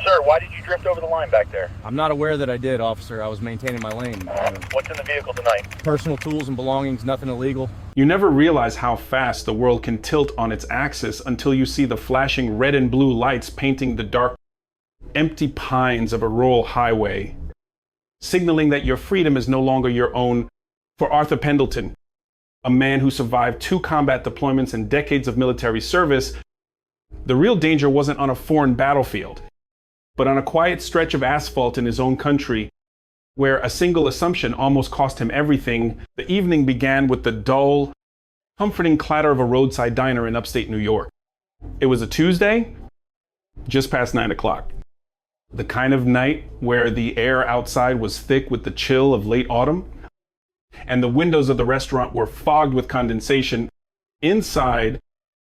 Sir, why did you drift over the line back there? I'm not aware that I did, officer. I was maintaining my lane. What's in the vehicle tonight? Personal tools and belongings, nothing illegal. You never realize how fast the world can tilt on its axis until you see the flashing red and blue lights painting the dark, empty pines of a rural highway, signaling that your freedom is no longer your own. For Arthur Pendleton, a man who survived 2 combat deployments and decades of military service, the real danger wasn't on a foreign battlefield, but on a quiet stretch of asphalt in his own country, where a single assumption almost cost him everything. The evening began with the dull, comforting clatter of a roadside diner in upstate New York. It was a Tuesday, just past 9 o'clock. The kind of night where the air outside was thick with the chill of late autumn, and the windows of the restaurant were fogged with condensation. Inside,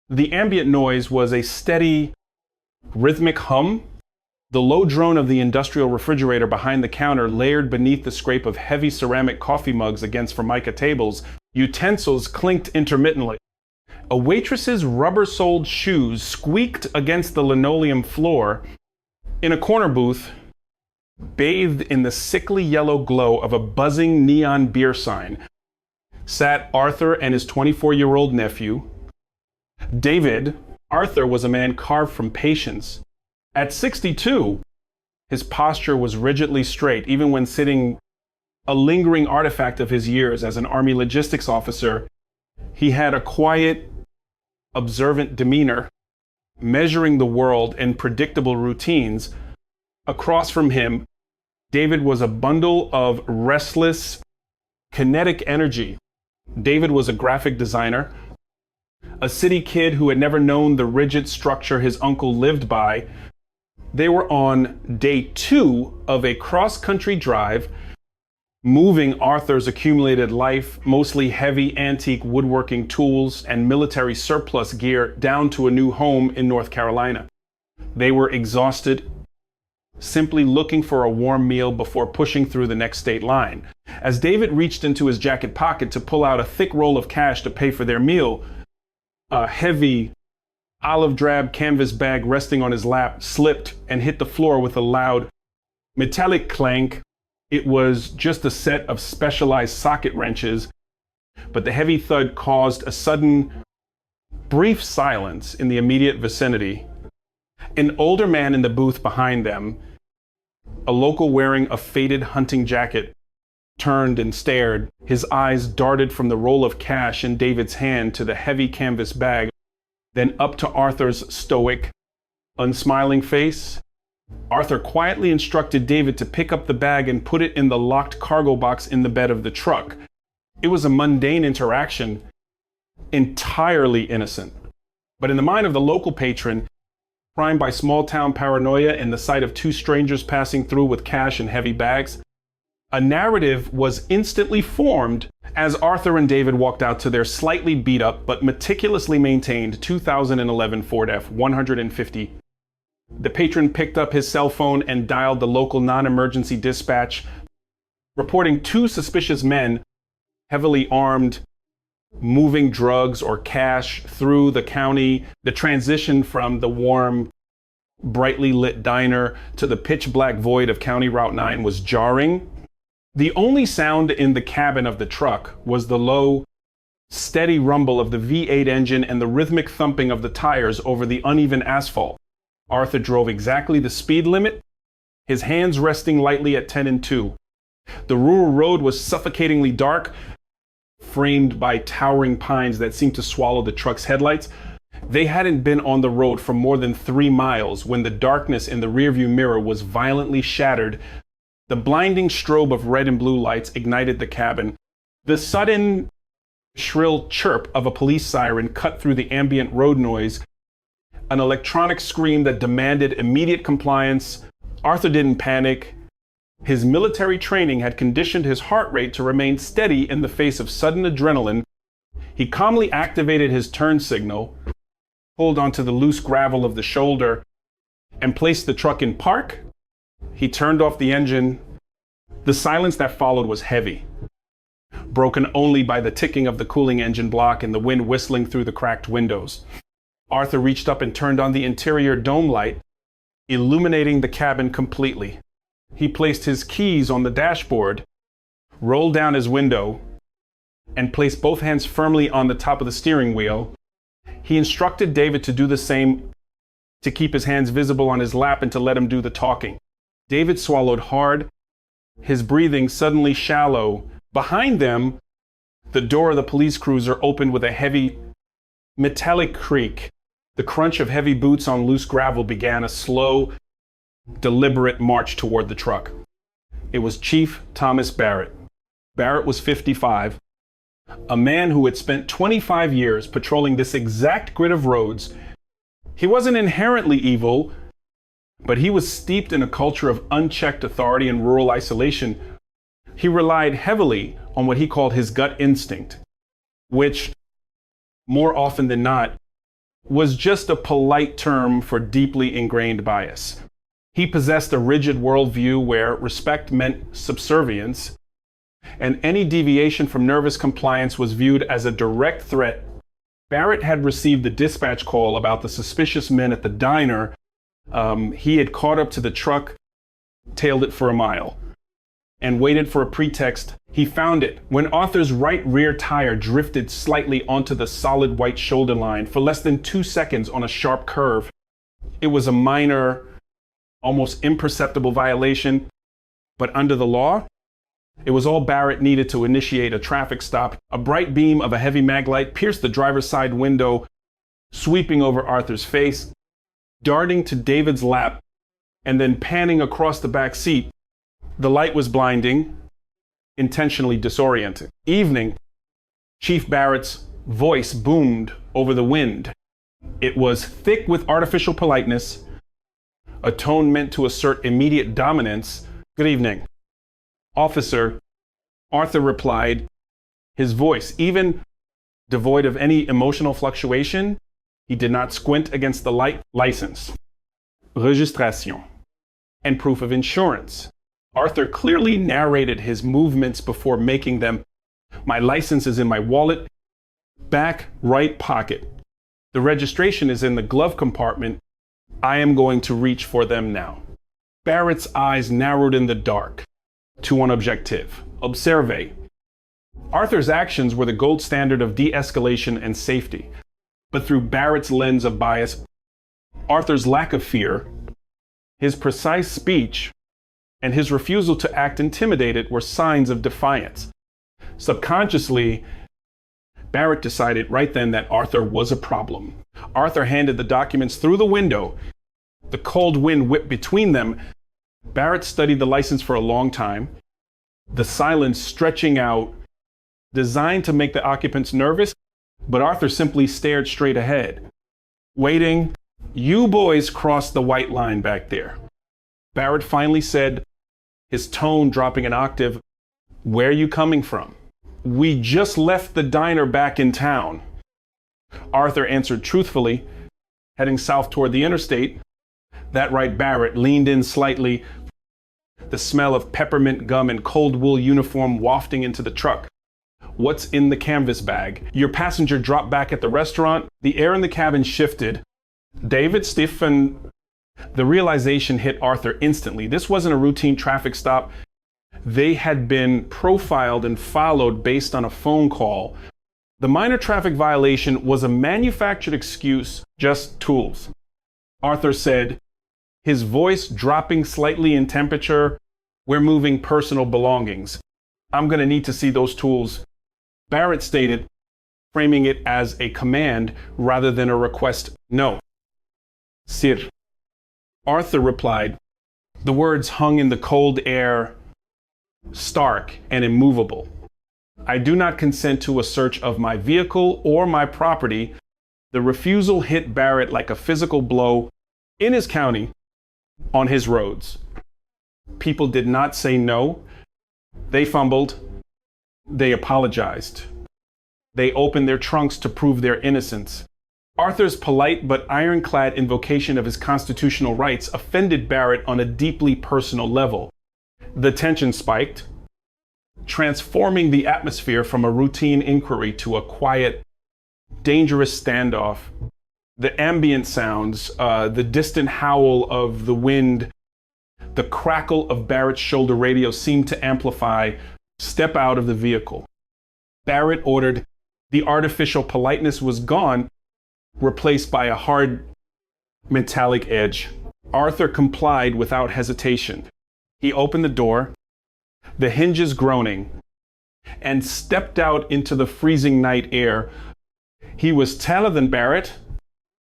the ambient noise was a steady, rhythmic hum. The low drone of the industrial refrigerator behind the counter, layered beneath the scrape of heavy ceramic coffee mugs against formica tables, utensils clinked intermittently. A waitress's rubber-soled shoes squeaked against the linoleum floor. In a corner booth, bathed in the sickly yellow glow of a buzzing neon beer sign, sat Arthur and his 24-year-old nephew, David. Arthur was a man carved from patience. At 62, his posture was rigidly straight, even when sitting, a lingering artifact of his years as an Army logistics officer. He had a quiet, observant demeanor, measuring the world in predictable routines. Across from him, David was a bundle of restless, kinetic energy. David was a graphic designer, a city kid who had never known the rigid structure his uncle lived by. They were on day 2 of a cross-country drive, moving Arthur's accumulated life, mostly heavy antique woodworking tools and military surplus gear, down to a new home in North Carolina. They were exhausted, simply looking for a warm meal before pushing through the next state line. As David reached into his jacket pocket to pull out a thick roll of cash to pay for their meal, a heavy, olive drab canvas bag resting on his lap slipped and hit the floor with a loud, metallic clank. It was just a set of specialized socket wrenches, but the heavy thud caused a sudden, brief silence in the immediate vicinity. An older man in the booth behind them, a local wearing a faded hunting jacket, turned and stared. His eyes darted from the roll of cash in David's hand to the heavy canvas bag, then up to Arthur's stoic, unsmiling face. Arthur quietly instructed David to pick up the bag and put it in the locked cargo box in the bed of the truck. It was a mundane interaction, entirely innocent. But in the mind of the local patron, primed by small-town paranoia and the sight of 2 strangers passing through with cash and heavy bags, a narrative was instantly formed as Arthur and David walked out to their slightly beat-up but meticulously maintained 2011 Ford F-150. The patron picked up his cell phone and dialed the local non-emergency dispatch, reporting 2 suspicious men, heavily armed, moving drugs or cash through the county. The transition from the warm, brightly lit diner to the pitch-black void of County Route 9 was jarring. The only sound in the cabin of the truck was the low, steady rumble of the V8 engine and the rhythmic thumping of the tires over the uneven asphalt. Arthur drove exactly the speed limit, his hands resting lightly at 10 and 2. The rural road was suffocatingly dark, framed by towering pines that seemed to swallow the truck's headlights. They hadn't been on the road for more than 3 miles when the darkness in the rearview mirror was violently shattered. The blinding strobe of red and blue lights ignited the cabin. The sudden, shrill chirp of a police siren cut through the ambient road noise, an electronic scream that demanded immediate compliance. Arthur didn't panic. His military training had conditioned his heart rate to remain steady in the face of sudden adrenaline. He calmly activated his turn signal, pulled onto the loose gravel of the shoulder, and placed the truck in park. He turned off the engine. The silence that followed was heavy, broken only by the ticking of the cooling engine block and the wind whistling through the cracked windows. Arthur reached up and turned on the interior dome light. illuminating the cabin completely. He placed his keys on the dashboard, rolled down his window, and placed both hands firmly on the top of the steering wheel. He instructed David to do the same, to keep his hands visible on his lap and to let him do the talking. David swallowed hard, his breathing suddenly shallow. Behind them, the door of the police cruiser opened with a heavy, metallic creak. The crunch of heavy boots on loose gravel began a slow, deliberate march toward the truck. It was Chief Thomas Barrett. Barrett was 55, a man who had spent 25 years patrolling this exact grid of roads. He wasn't inherently evil, but he was steeped in a culture of unchecked authority and rural isolation. He relied heavily on what he called his gut instinct, which, more often than not, was just a polite term for deeply ingrained bias. He possessed a rigid worldview where respect meant subservience, and any deviation from nervous compliance was viewed as a direct threat. Barrett had received the dispatch call about the suspicious men at the diner. He had caught up to the truck, tailed it for a mile, and waited for a pretext. He found it when Arthur's right rear tire drifted slightly onto the solid white shoulder line for less than 2 seconds on a sharp curve. It was a minor, almost imperceptible violation, but under the law, it was all Barrett needed to initiate a traffic stop. A bright beam of a heavy mag light pierced the driver's side window, sweeping over Arthur's face, darting to David's lap, and then panning across the back seat. The light was blinding, intentionally disorienting. Evening, Chief Barrett's voice boomed over the wind. It was thick with artificial politeness, a tone meant to assert immediate dominance. "Good evening, officer," Arthur replied, his voice, even devoid of any emotional fluctuation. He did not squint against the light. "License, registration, and proof of insurance." Arthur clearly narrated his movements before making them. "My license is in my wallet, back right pocket. The registration is in the glove compartment. I am going to reach for them now." Barrett's eyes narrowed in the dark to one objective: observe. Arthur's actions were the gold standard of de-escalation and safety. But through Barrett's lens of bias, Arthur's lack of fear, his precise speech, and his refusal to act intimidated were signs of defiance. Subconsciously, Barrett decided right then that Arthur was a problem. Arthur handed the documents through the window. The cold wind whipped between them. Barrett studied the license for a long time, the silence stretching out, designed to make the occupants nervous, but Arthur simply stared straight ahead, waiting. "You boys crossed the white line back there," Barrett finally said, his tone dropping an octave. "Where are you coming from?" "We just left the diner back in town," Arthur answered truthfully, heading south toward the interstate. That right, Barrett leaned in slightly, the smell of peppermint gum and cold wool uniform wafting into the truck. "What's in the canvas bag?" Your passenger dropped back at the restaurant. The air in the cabin shifted. David, Stephen. The realization hit Arthur instantly. This wasn't a routine traffic stop. They had been profiled and followed based on a phone call. The minor traffic violation was a manufactured excuse, just tools. Arthur said, his voice dropping slightly in temperature. "We're moving personal belongings. I'm going to need to see those tools," Barrett stated, framing it as a command rather than a request. "No, sir," Arthur replied. The words hung in the cold air, stark and immovable. "I do not consent to a search of my vehicle or my property." The refusal hit Barrett like a physical blow. In his county, on his roads, people did not say no. They fumbled. They apologized. They opened their trunks to prove their innocence. Arthur's polite but ironclad invocation of his constitutional rights offended Barrett on a deeply personal level. The tension spiked, transforming the atmosphere from a routine inquiry to a quiet, dangerous standoff. The ambient sounds, the distant howl of the wind, the crackle of Barrett's shoulder radio seemed to amplify. Step out of the vehicle. Barrett ordered. The artificial politeness was gone, replaced by a hard metallic edge. Arthur complied without hesitation. He opened the door, the hinges groaning, and stepped out into the freezing night air. He was taller than Barrett,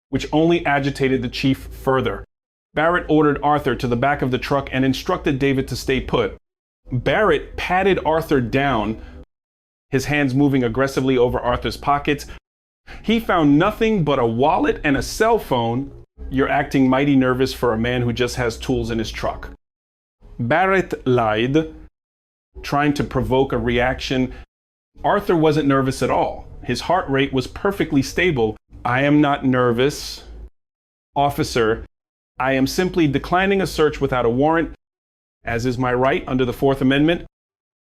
which only agitated the chief further. Barrett ordered Arthur to the back of the truck and instructed David to stay put. Barrett patted Arthur down, his hands moving aggressively over Arthur's pockets. He found nothing but a wallet and a cell phone. You're acting mighty nervous for a man who just has tools in his truck. Barrett lied, trying to provoke a reaction. Arthur wasn't nervous at all. His heart rate was perfectly stable. I am not nervous, officer. I am simply declining a search without a warrant, as is my right under the Fourth Amendment,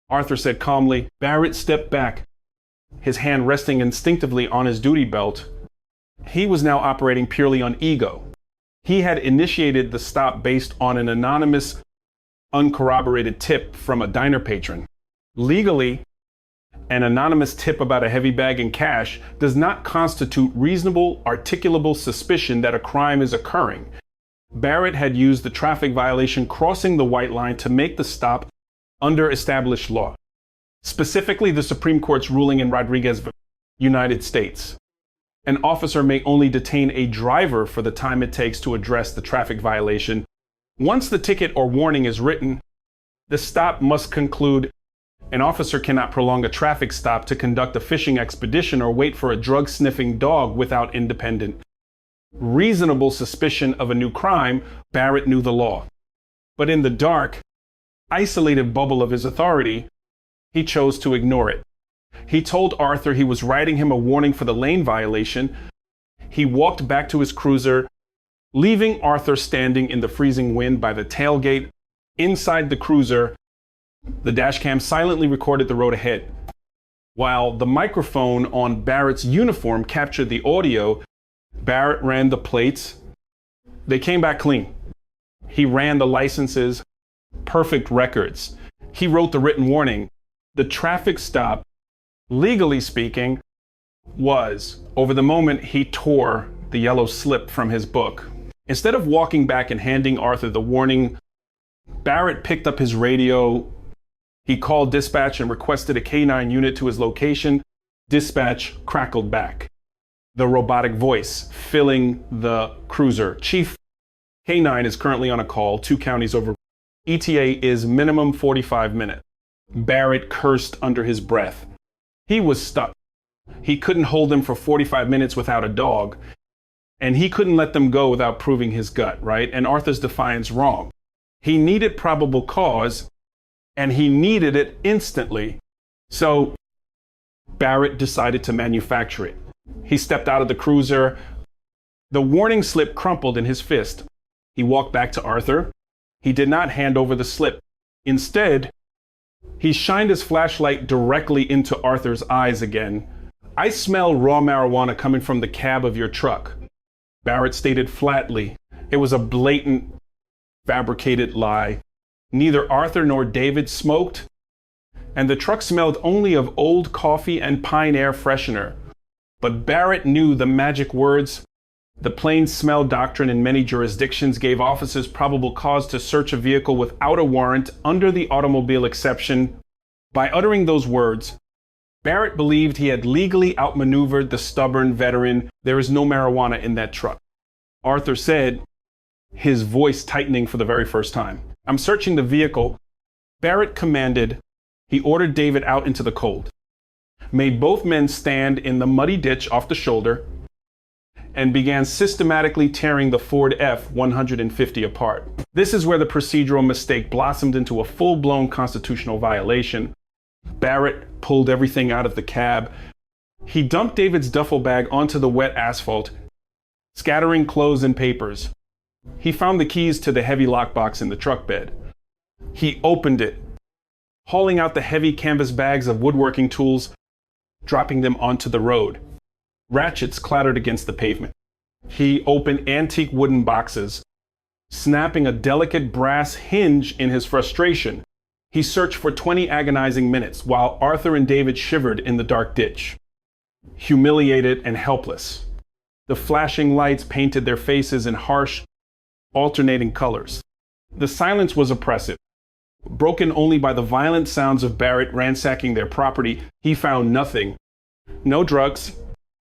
Arthur said calmly. Barrett stepped back, his hand resting instinctively on his duty belt. He was now operating purely on ego. He had initiated the stop based on an anonymous, uncorroborated tip from a diner patron. Legally, an anonymous tip about a heavy bag in cash does not constitute reasonable, articulable suspicion that a crime is occurring. Barrett had used the traffic violation crossing the white line to make the stop under established law, specifically the Supreme Court's ruling in Rodriguez, United States. An officer may only detain a driver for the time it takes to address the traffic violation. Once the ticket or warning is written, the stop must conclude. An officer cannot prolong a traffic stop to conduct a fishing expedition or wait for a drug-sniffing dog without independent, reasonable suspicion of a new crime. Barrett knew the law. But in the dark, isolated bubble of his authority, he chose to ignore it. He told Arthur he was writing him a warning for the lane violation. He walked back to his cruiser, leaving Arthur standing in the freezing wind by the tailgate. Inside the cruiser, the dashcam silently recorded the road ahead. While the microphone on Barrett's uniform captured the audio, Barrett ran the plates. They came back clean. He ran the licenses, perfect records. He wrote the written warning. The traffic stop, legally speaking, was over the moment he tore the yellow slip from his book. Instead of walking back and handing Arthur the warning, Barrett picked up his radio. He called dispatch and requested a K9 unit to his location. Dispatch crackled back, the robotic voice filling the cruiser. Chief, K9 is currently on a call, 2 counties over. ETA is minimum 45 minutes. Barrett cursed under his breath. He was stuck. He couldn't hold them for 45 minutes without a dog, and he couldn't let them go without proving his gut, right? And Arthur's defiance wrong. He needed probable cause, and he needed it instantly. So Barrett decided to manufacture it. He stepped out of the cruiser. The warning slip crumpled in his fist. He walked back to Arthur. He did not hand over the slip. Instead, he shined his flashlight directly into Arthur's eyes again. I smell raw marijuana coming from the cab of your truck, Barrett stated flatly. It was a blatant, fabricated lie. Neither Arthur nor David smoked, and the truck smelled only of old coffee and pine air freshener. But Barrett knew the magic words. The plain smell doctrine in many jurisdictions gave officers probable cause to search a vehicle without a warrant under the automobile exception. By uttering those words, Barrett believed he had legally outmaneuvered the stubborn veteran. There is no marijuana in that truck, Arthur said, his voice tightening for the very first time. I'm searching the vehicle. Barrett commanded. He ordered David out into the cold, made both men stand in the muddy ditch off the shoulder, and began systematically tearing the Ford F-150 apart. This is where the procedural mistake blossomed into a full-blown constitutional violation. Barrett pulled everything out of the cab. He dumped David's duffel bag onto the wet asphalt, scattering clothes and papers. He found the keys to the heavy lockbox in the truck bed. He opened it, hauling out the heavy canvas bags of woodworking tools, dropping them onto the road. Ratchets clattered against the pavement. He opened antique wooden boxes, snapping a delicate brass hinge in his frustration. He searched for 20 agonizing minutes while Arthur and David shivered in the dark ditch, humiliated and helpless. The flashing lights painted their faces in harsh, alternating colors. The silence was oppressive. Broken only by the violent sounds of Barrett ransacking their property, he found nothing. No drugs,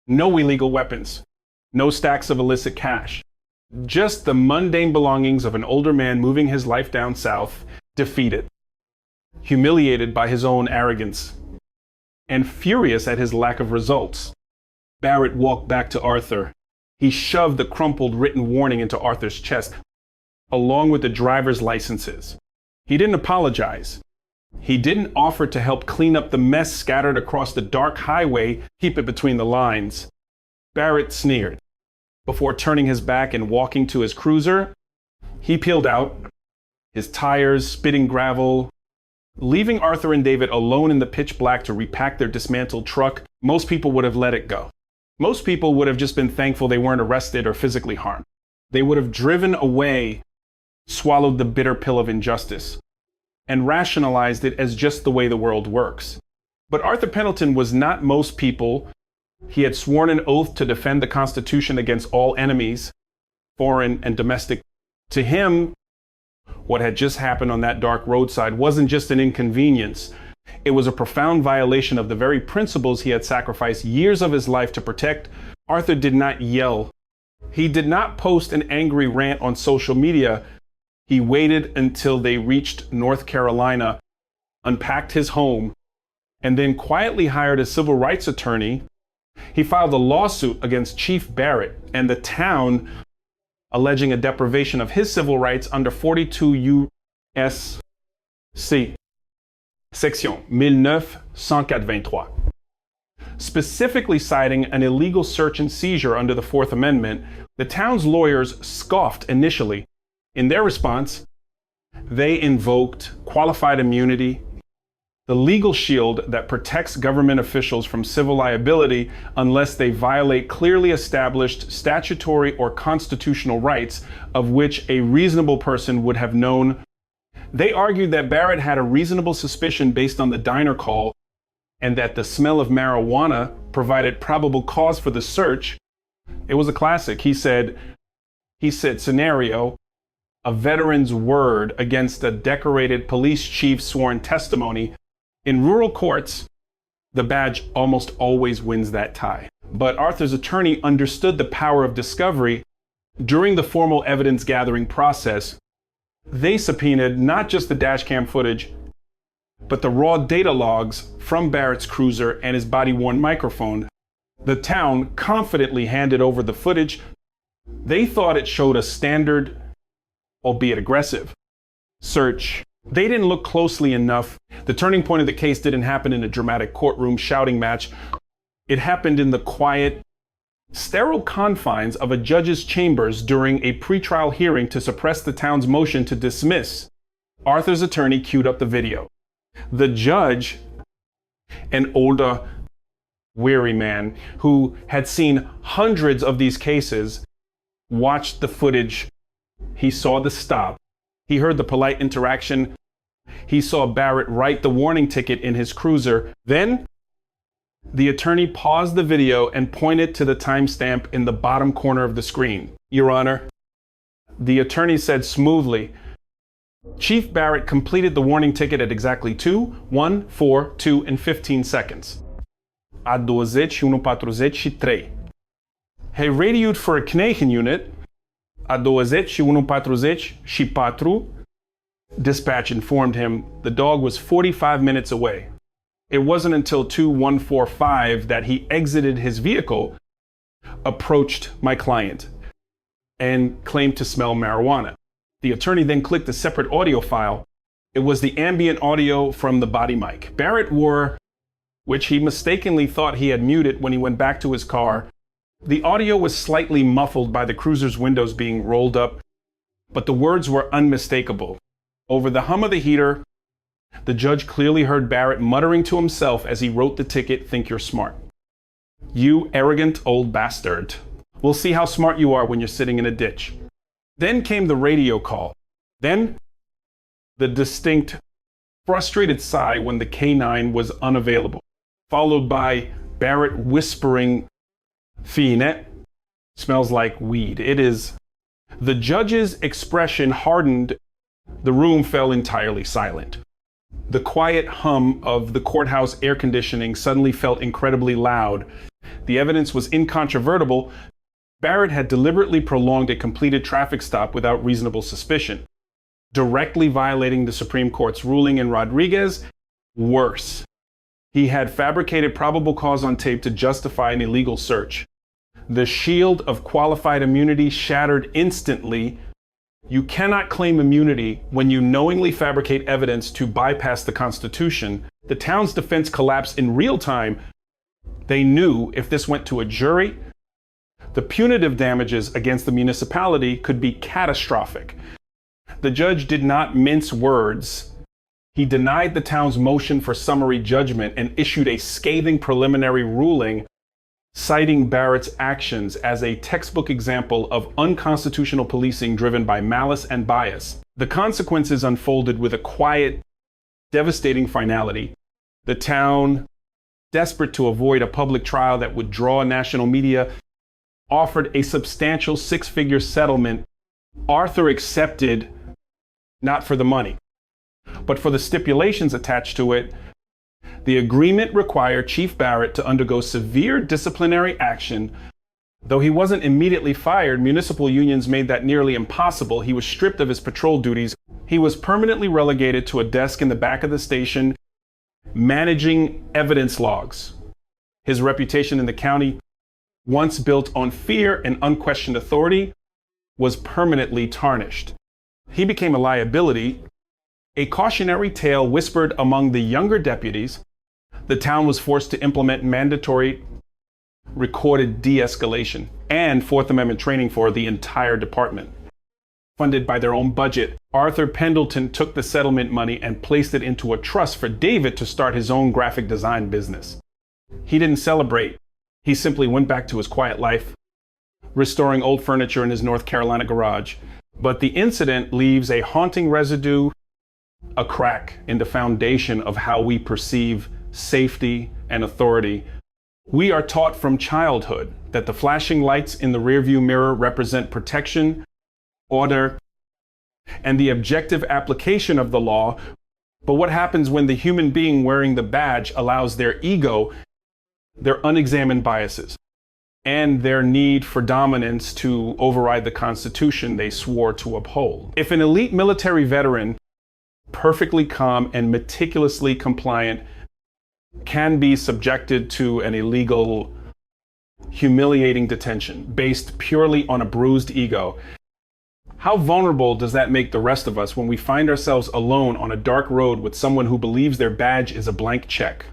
no illegal weapons, no stacks of illicit cash. Just the mundane belongings of an older man moving his life down south, defeated, humiliated by his own arrogance, and furious at his lack of results. Barrett walked back to Arthur. He shoved the crumpled written warning into Arthur's chest, along with the driver's licenses. He didn't apologize. He didn't offer to help clean up the mess scattered across the dark highway, keep it between the lines. Barrett sneered. Before turning his back and walking to his cruiser, he peeled out, his tires spitting gravel. Leaving Arthur and David alone in the pitch black to repack their dismantled truck, most people would have let it go. Most people would have just been thankful they weren't arrested or physically harmed. They would have driven away, swallowed the bitter pill of injustice, and rationalized it as just the way the world works. But Arthur Pendleton was not most people. He had sworn an oath to defend the Constitution against all enemies, foreign and domestic. To him, what had just happened on that dark roadside wasn't just an inconvenience. It was a profound violation of the very principles he had sacrificed years of his life to protect. Arthur did not yell. He did not post an angry rant on social media. He waited until they reached North Carolina, unpacked his home, and then quietly hired a civil rights attorney. He filed a lawsuit against Chief Barrett and the town, alleging a deprivation of his civil rights under 42 U.S.C. Section 1923, specifically citing an illegal search and seizure under the Fourth Amendment. The town's lawyers scoffed initially. In their response, they invoked qualified immunity, the legal shield that protects government officials from civil liability unless they violate clearly established statutory or constitutional rights of which a reasonable person would have known. They argued that Barrett had a reasonable suspicion based on the diner call and that the smell of marijuana provided probable cause for the search. It was a classic. He said, scenario, a veteran's word against a decorated police chief's sworn testimony. In rural courts, the badge almost always wins that tie. But Arthur's attorney understood the power of discovery. During the formal evidence gathering process, they subpoenaed not just the dashcam footage, but the raw data logs from Barrett's cruiser and his body-worn microphone. The town confidently handed over the footage. They thought it showed a standard, albeit aggressive, search. They didn't look closely enough. The turning point of the case didn't happen in a dramatic courtroom shouting match. It happened in the quiet, sterile confines of a judge's chambers during a pretrial hearing to suppress the town's motion to dismiss. Arthur's attorney queued up the video. The judge, an older, weary man who had seen hundreds of these cases, watched the footage. He saw the stop. He heard the polite interaction. He saw Barrett write the warning ticket in his cruiser. Then, the attorney paused the video and pointed to the timestamp in the bottom corner of the screen. Your Honor, the attorney said smoothly, Chief Barrett completed the warning ticket at exactly 2, 1, 4, 2, and 15 seconds. A 21:43. He radioed for a Canadian unit. A 21:44. Dispatch informed him the dog was 45 minutes away. It wasn't until 2145 that he exited his vehicle, approached my client, and claimed to smell marijuana. The attorney then clicked a separate audio file. It was the ambient audio from the body mic Barrett wore, which he mistakenly thought he had muted when he went back to his car. The audio was slightly muffled by the cruiser's windows being rolled up, but the words were unmistakable. Over the hum of the heater, the judge clearly heard Barrett muttering to himself as he wrote the ticket, "Think you're smart. You arrogant old bastard. We'll see how smart you are when you're sitting in a ditch. Then came the radio call. Then the distinct, frustrated sigh when the K9 was unavailable, followed by Barrett whispering, "Finet, smells like weed." It is. The judge's expression hardened. The room fell entirely silent. The quiet hum of the courthouse air conditioning suddenly felt incredibly loud. The evidence was incontrovertible. Barrett had deliberately prolonged a completed traffic stop without reasonable suspicion, directly violating the Supreme Court's ruling in Rodriguez. Worse, he had fabricated probable cause on tape to justify an illegal search. The shield of qualified immunity shattered instantly. You cannot claim immunity when you knowingly fabricate evidence to bypass the Constitution. The town's defense collapsed in real time. They knew if this went to a jury, the punitive damages against the municipality could be catastrophic. The judge did not mince words. He denied the town's motion for summary judgment and issued a scathing preliminary ruling, citing Barrett's actions as a textbook example of unconstitutional policing driven by malice and bias. The consequences unfolded with a quiet, devastating finality. The town, desperate to avoid a public trial that would draw national media, offered a substantial six-figure settlement. Arthur accepted, not for the money, but for the stipulations attached to it. The agreement required Chief Barrett to undergo severe disciplinary action. Though he wasn't immediately fired, municipal unions made that nearly impossible. He was stripped of his patrol duties. He was permanently relegated to a desk in the back of the station, managing evidence logs. His reputation in the county, once built on fear and unquestioned authority, was permanently tarnished. He became a liability, a cautionary tale whispered among the younger deputies. The town was forced to implement mandatory recorded de-escalation and Fourth Amendment training for the entire department. Funded by their own budget, Arthur Pendleton took the settlement money and placed it into a trust for David to start his own graphic design business. He didn't celebrate. He simply went back to his quiet life, restoring old furniture in his North Carolina garage. But the incident leaves a haunting residue, a crack in the foundation of how we perceive safety and authority. We are taught from childhood that the flashing lights in the rearview mirror represent protection, order, and the objective application of the law. But what happens when the human being wearing the badge allows their ego, their unexamined biases, and their need for dominance to override the Constitution they swore to uphold? If an elite military veteran, perfectly calm and meticulously compliant, can be subjected to an illegal, humiliating detention based purely on a bruised ego, how vulnerable does that make the rest of us when we find ourselves alone on a dark road with someone who believes their badge is a blank check?